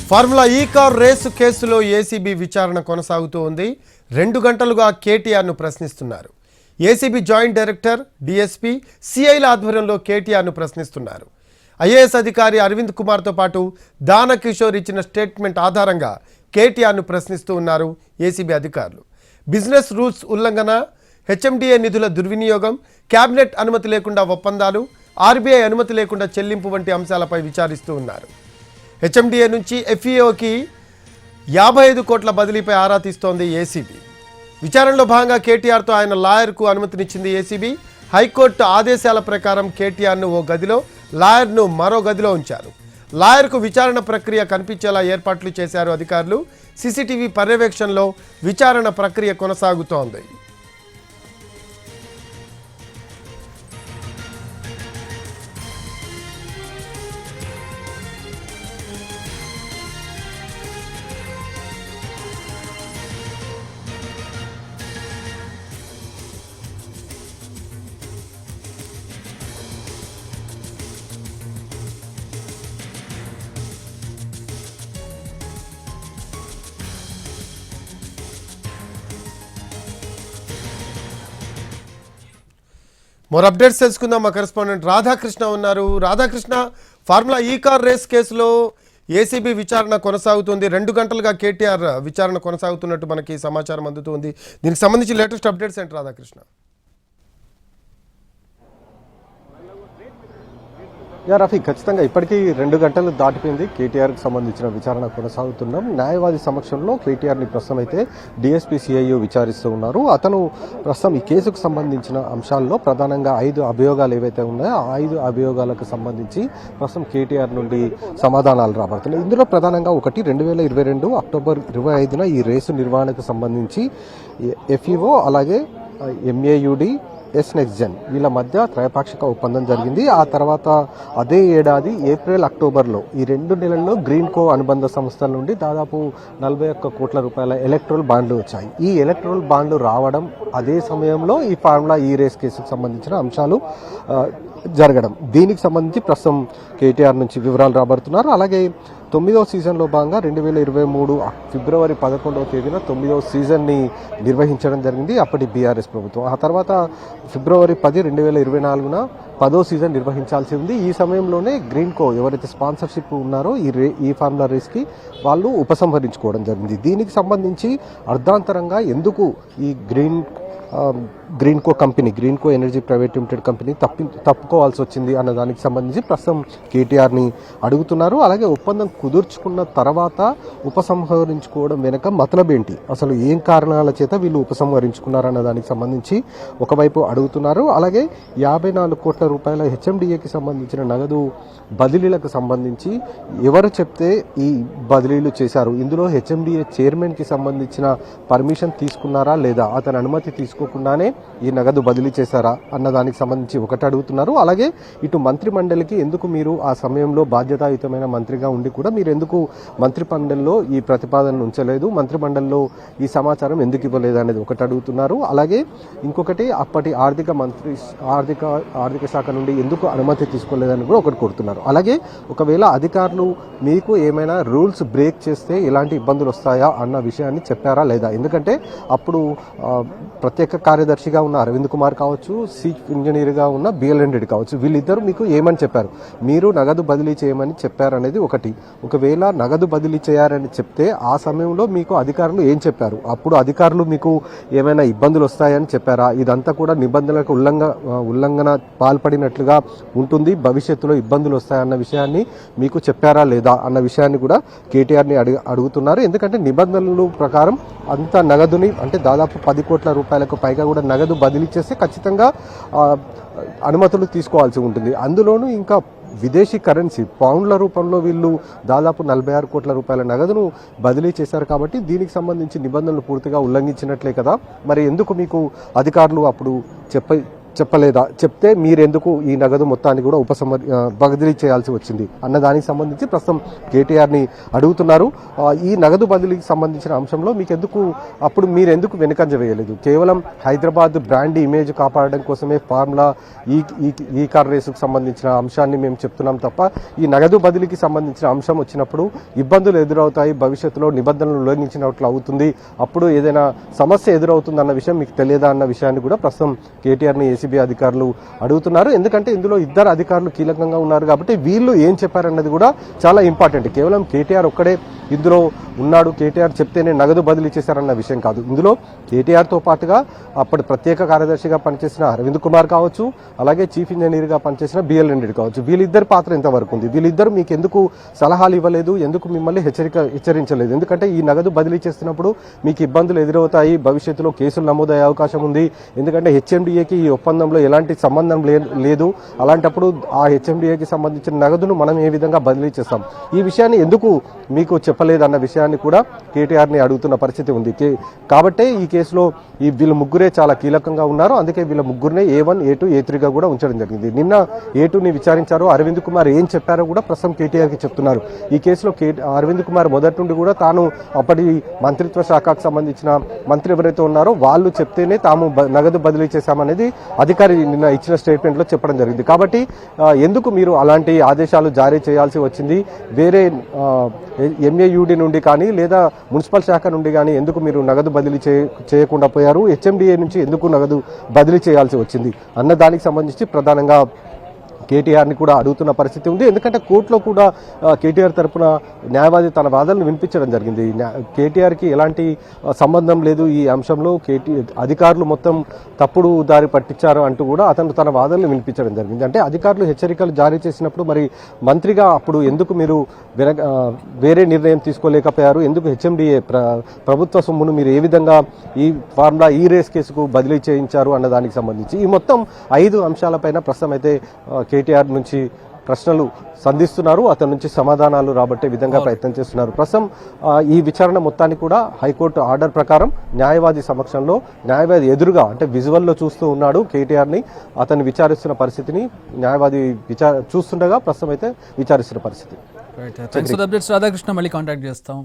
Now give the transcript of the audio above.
Formula ఈ car race కేసులో ACB విచారణ కొనసాగుతూ ఉంది. 2 గంటలుగా కేటీఆర్ను ప్రశ్నిస్తున్నారు. ఏసీబీ జాయింట్ డైరెక్టర్, డీఎస్పీ, సిఐల ఆధ్వర్యంలో కేటీఆర్ను ప్రశ్నిస్తున్నారు. ఐఏఎస్ అధికారి అరవింద్ కుమార్తో పాటు దానకిషోర్ ఇచ్చిన స్టేట్మెంట్ ఆధారంగా కేటీఆర్ను ప్రశ్నిస్తూ ఉన్నారు ఏసీబీ అధికారులు. బిజినెస్ రూల్స్ ఉల్లంఘన, హెచ్ఎండిఏ నిధుల దుర్వినియోగం, కేబినెట్ అనుమతి లేకుండా ఒప్పందాలు, ఆర్బీఐ అనుమతి లేకుండా చెల్లింపు వంటి అంశాలపై విచారిస్తూ ఉన్నారు. హెచ్ఎండిఏ నుంచి ఎఫ్ఈఓకి 55 కోట్ల బదిలీపై ఆరా తీస్తోంది ఏసీబీ. విచారణలో భాగంగా కేటీఆర్తో ఆయన లాయర్కు అనుమతినిచ్చింది ఏసీబీ. హైకోర్టు ఆదేశాల ప్రకారం కేటీఆర్ను ఓ గదిలో, లాయర్ను మరో గదిలో ఉంచారు. లాయర్కు విచారణ ప్రక్రియ కనిపించేలా ఏర్పాట్లు చేశారు అధికారులు. సీసీటీవీ పర్యవేక్షణలో విచారణ ప్రక్రియ కొనసాగుతోంది. మోర్ అప్డేట్స్ తెలుసుకుందాం. మా కరెస్పాండెంట్ రాధాకృష్ణ ఉన్నారు. రాధాకృష్ణ, ఫార్ములా ఈ కార్ రేస్ కేసులో ఏసీబీ విచారణ కొనసాగుతుంది. 2 గంటలుగా కేటీఆర్ విచారణ కొనసాగుతున్నట్టు మనకి సమాచారం అందుతుంది. దీనికి సంబంధించి లేటెస్ట్ అప్డేట్స్ ఏంటి రాధాకృష్ణ? రఫీ, ఖచ్చితంగా ఇప్పటికీ 2 గంటలు దాటిపోయింది. కేటీఆర్కి సంబంధించిన విచారణ కొనసాగుతున్నాం. న్యాయవాది సమక్షంలో కేటీఆర్ని ప్రస్తుతం అయితే డీఎస్పీ సిఐఓ విచారిస్తూ ఉన్నారు. అతను ప్రస్తుతం ఈ కేసుకు సంబంధించిన అంశాల్లో ప్రధానంగా 5 అభియోగాలు ఏవైతే ఉన్నాయో ఆ 5 అభియోగాలకు సంబంధించి ప్రస్తుతం కేటీఆర్ నుండి సమాధానాలు రాబడుతున్నాయి. ఇందులో ప్రధానంగా ఒకటి 2022 అక్టోబర్ 25న ఈ రేసు నిర్వహణకు సంబంధించి ఎఫ్ఈఓ అలాగే ఎంఏయుడి నెక్స్ట్జెన్ వీళ్ళ మధ్య త్రైపాక్షిక ఒప్పందం జరిగింది. ఆ తర్వాత అదే ఏడాది ఏప్రిల్ అక్టోబర్లో ఈ 2 నెలల్లో గ్రీన్ కో అనుబంధ సంస్థల నుండి దాదాపు 41 కోట్ల రూపాయల ఎలక్ట్రల్ బాండ్లు వచ్చాయి. ఈ ఎలక్ట్రల్ బాండ్లు రావడం అదే సమయంలో ఈ ఫార్ములా ఈ రేస్ కేసుకు సంబంధించిన అంశాలు జరగడం, దీనికి సంబంధించి ప్రస్తుతం కేటీఆర్ నుంచి వివరాలు రాబడుతున్నారు. అలాగే 9వ సీజన్లో భాగంగా 2023 ఫిబ్రవరి 11వ తేదీన 9వ సీజన్ని నిర్వహించడం జరిగింది అప్పటి బీఆర్ఎస్ ప్రభుత్వం. ఆ తర్వాత ఫిబ్రవరి 10, 2024న 10వ సీజన్ నిర్వహించాల్సి ఉంది. ఈ సమయంలోనే గ్రీన్ కో ఎవరైతే స్పాన్సర్షిప్ ఉన్నారో ఈ ఫార్ములా రేస్కి వాళ్ళు ఉపసంహరించుకోవడం జరిగింది. దీనికి సంబంధించి అర్ధాంతరంగా ఎందుకు ఈ గ్రీన్ కో ఎనర్జీ ప్రైవేట్ లిమిటెడ్ కంపెనీ తప్పుకోవాల్సి వచ్చింది అన్న దానికి సంబంధించి ప్రస్తుతం కేటీఆర్ని అడుగుతున్నారు. అలాగే ఒప్పందం కుదుర్చుకున్న తర్వాత ఉపసంహరించుకోవడం వెనుక మతలబ్ ఏంటి, అసలు ఏం కారణాల చేత వీళ్ళు ఉపసంహరించుకున్నారన్న దానికి సంబంధించి ఒకవైపు అడుగుతున్నారు. అలాగే 54 కోట్ల రూపాయల హెచ్ఎండిఏకి సంబంధించిన నగదు బదిలీలకు సంబంధించి ఎవరు చెప్తే ఈ బదిలీలు చేశారు, ఇందులో హెచ్ఎండిఏ చైర్మన్కి సంబంధించిన పర్మిషన్ తీసుకున్నారా లేదా, అతని అనుమతి తీసుకోకుండానే ఈ నగదు బదిలీ చేశారా అన్న దానికి సంబంధించి ఒకటి అడుగుతున్నారు. అలాగే ఇటు మంత్రి మండలికి ఎందుకు మీరు ఆ సమయంలో బాధ్యతాయుతమైన మంత్రిగా ఉండి కూడా మీరు ఎందుకు మంత్రి మండలిలో ఈ ప్రతిపాదనను ఉంచలేదు, మంత్రి మండలిలో ఈ సమాచారం ఎందుకు ఇవ్వలేదు అనేది ఒకటి అడుగుతున్నారు. అలాగే ఇంకొకటి అప్పటి ఆర్థిక శాఖ నుండి ఎందుకు అనుమతి తీసుకోలేదని కూడా ఒకటి కోరుతున్నారు. అలాగే ఒకవేళ అధికారులు మీకు ఏమైనా రూల్స్ బ్రేక్ చేస్తే ఎలాంటి ఇబ్బందులు వస్తాయా అన్న విషయాన్ని చెప్పారా లేదా, ఎందుకంటే అప్పుడు ప్రత్యేక కార్యదర్శిగా ఉన్న అరవింద్ కుమార్ కావచ్చు, చీఫ్ ఇంజనీర్గా ఉన్న బిఎల్ఎన్ రెడ్డి కావచ్చు, వీళ్ళిద్దరూ మీకు ఏమని చెప్పారు, మీరు నగదు బదిలీ చేయమని చెప్పారనేది ఒకటి. ఒకవేళ నగదు బదిలీ చేయారని చెప్తే ఆ సమయంలో మీకు అధికారులు ఏం చెప్పారు, అప్పుడు అధికారులు మీకు ఏమైనా ఇబ్బందులు వస్తాయని చెప్పారా, ఇదంతా కూడా నిబంధనలకు ఉల్లంఘన పాల్పడినట్లుగా ఉంటుంది, భవిష్యత్తులో ఇబ్బందులు వస్తాయన్న విషయాన్ని మీకు చెప్పారా లేదా అన్న విషయాన్ని కూడా కేటీఆర్ని అడుగుతున్నారు. ఎందుకంటే నిబంధనల ప్రకారం అంత నగదుని అంటే దాదాపు 10 కోట్ల రూపాయలకు పైగా కూడా నగదు బదిలీ చేస్తే ఖచ్చితంగా అనుమతులు తీసుకోవాల్సి ఉంటుంది. అందులోనూ ఇంకా విదేశీ కరెన్సీ పౌండ్ల రూపంలో వీళ్ళు దాదాపు 46 కోట్ల రూపాయల నగదును బదిలీ చేశారు. కాబట్టి దీనికి సంబంధించి నిబంధనలు పూర్తిగా ఉల్లంఘించినట్లే కదా, మరి ఎందుకు మీకు అధికారులు అప్పుడు చెప్పలేదా, చెప్తే మీరెందుకు ఈ నగదు మొత్తాన్ని కూడా బదిలీ చేయాల్సి వచ్చింది అన్న దానికి సంబంధించి ప్రస్తుతం కేటీఆర్ని అడుగుతున్నారు. ఈ నగదు బదిలీకి సంబంధించిన అంశంలో అప్పుడు మీరెందుకు వెనుకంజ వేయలేదు? కేవలం హైదరాబాద్ బ్రాండ్ ఇమేజ్ కాపాడడం కోసమే ఫార్ములా ఈ కార్ రేసుకు సంబంధించిన అంశాన్ని మేము చెప్తున్నాం తప్ప ఈ నగదు బదిలీకి సంబంధించిన అంశం వచ్చినప్పుడు ఇబ్బందులు ఎదురవుతాయి, భవిష్యత్తులో నిబంధనలు ఉల్లంఘించినట్లు అవుతుంది, అప్పుడు ఏదైనా సమస్య ఎదురవుతుంది అన్న విషయం మీకు తెలియదా అన్న విషయాన్ని కూడా ప్రస్తుతం కేటీఆర్ని ఏసీబీ అధికారులు అడుగుతున్నారు. ఎందుకంటే ఇందులో ఇద్దరు అధికారులు కీలకంగా ఉన్నారు కాబట్టి వీళ్ళు ఏం చెప్పారన్నది కూడా చాలా ఇంపార్టెంట్. కేవలం కేటీఆర్ ఒక్కడే ఇందులో ఉన్నాడు, కేటీఆర్ చెప్తేనే నగదు బదిలీ చేశారన్న విషయం కాదు. ఇందులో కేటీఆర్తో పాటుగా అప్పటి ప్రత్యేక కార్యదర్శిగా పనిచేసిన అరవింద్ కుమార్ కావచ్చు, అలాగే చీఫ్ ఇంజనీర్గా పనిచేసిన బిఎల్ రెడ్డి కావచ్చు, వీళ్ళిద్దరి పాత్ర ఎంతవరకు ఉంది? వీళ్ళిద్దరు మీకు ఎందుకు సలహాలు ఇవ్వలేదు, ఎందుకు మిమ్మల్ని హెచ్చరించలేదు? ఎందుకంటే ఈ నగదు బదిలీ చేస్తున్నప్పుడు మీకు ఇబ్బందులు ఎదురవుతాయి, భవిష్యత్తులో కేసులు నమోదయ్యే అవకాశం ఉంది. ఎందుకంటే హెచ్ఎండిఏకి ఈ ఒప్పందంలో ఎలాంటి సంబంధం లేదు. అలాంటప్పుడు ఆ హెచ్ఎండిఏకి సంబంధించిన నగదును మనం ఏ విధంగా బదిలీ చేస్తాం? ఈ విషయాన్ని ఎందుకు మీకు చెప్పలేదన్న విషయాన్ని కూడా కేటీఆర్ని అడుగుతున్న పరిస్థితి ఉంది. కాబట్టే ఈ కేసులో వీళ్ళ ముగ్గురే చాలా కీలకంగా ఉన్నారు. అందుకే వీళ్ళ ముగ్గురునే A1, A2, A3గా కూడా ఉంచడం జరిగింది. నిన్న A2ని విచారించారు. అరవింద్ కుమార్ ఏం చెప్పారో కూడా ప్రస్తుతం కేటీఆర్కి చెప్తున్నారు. ఈ కేసులో అరవింద్ కుమార్ మొదటి నుండి కూడా తాను అప్పటి మంత్రిత్వ శాఖకు సంబంధించిన మంత్రి ఎవరైతే ఉన్నారో వాళ్ళు చెప్తేనే తాము నగదు బదిలీ చేశామనేది అధికారి నిన్న ఇచ్చిన స్టేట్మెంట్లో చెప్పడం జరిగింది. కాబట్టి ఎందుకు మీరు అలాంటి ఆదేశాలు జారీ చేయాల్సి వచ్చింది? వేరే MAUD నుండి కానీ లేదా మున్సిపల్ శాఖ నుండి కానీ ఎందుకు మీరు నగదు బదిలీ చేయకుండా పోయారు? హెచ్ఎండిఏ నుంచి ఎందుకు నగదు బదిలీ చేయాల్సి వచ్చింది అన్న దానికి సంబంధించి ప్రధానంగా కేటీఆర్ని కూడా అడుగుతున్న పరిస్థితి ఉంది. ఎందుకంటే కోర్టులో కూడా కేటీఆర్ తరఫున న్యాయవాది తన వాదనలు వినిపించడం జరిగింది. కేటీఆర్కి ఎలాంటి సంబంధం లేదు ఈ అంశంలో, అధికారులు మొత్తం తప్పుడు దారి పట్టించారు అంటూ కూడా అతను తన వాదనలు వినిపించడం జరిగింది. అంటే అధికారులు హెచ్చరికలు జారీ చేసినప్పుడు మరి మంత్రిగా అప్పుడు ఎందుకు మీరు వేరే నిర్ణయం తీసుకోలేకపోయారు? ఎందుకు హెచ్ఎండిఏ ప్రభుత్వ సొమ్మును మీరు ఏ విధంగా ఈ ఫార్ములా ఈ రేస్ కేసుకు బదిలీ చేయించారు అన్న దానికి సంబంధించి ఈ మొత్తం 5 అంశాలపైన ప్రస్తుతం అయితే కేటీఆర్ నుంచి ప్రశ్నలు సంధిస్తున్నారు. అతని నుంచి సమాధానాలు రాబట్టే విధంగా ప్రయత్నం చేస్తున్నారు. ప్రస్తుతం ఈ విచారణ మొత్తాన్ని కూడా హైకోర్టు ఆర్డర్ ప్రకారం న్యాయవాది సమక్షంలో న్యాయవాది ఎదురుగా అంటే విజువల్లో చూస్తూ ఉన్నాడు కేటీఆర్ని. అతన్ని విచారిస్తున్న పరిస్థితిని న్యాయవాది చూస్తుండగా ప్రస్తుతం అయితే విచారిస్తున్న పరిస్థితి. రాధాకృష్ణ మళ్ళీ కాంటాక్ట్ చేస్తాం.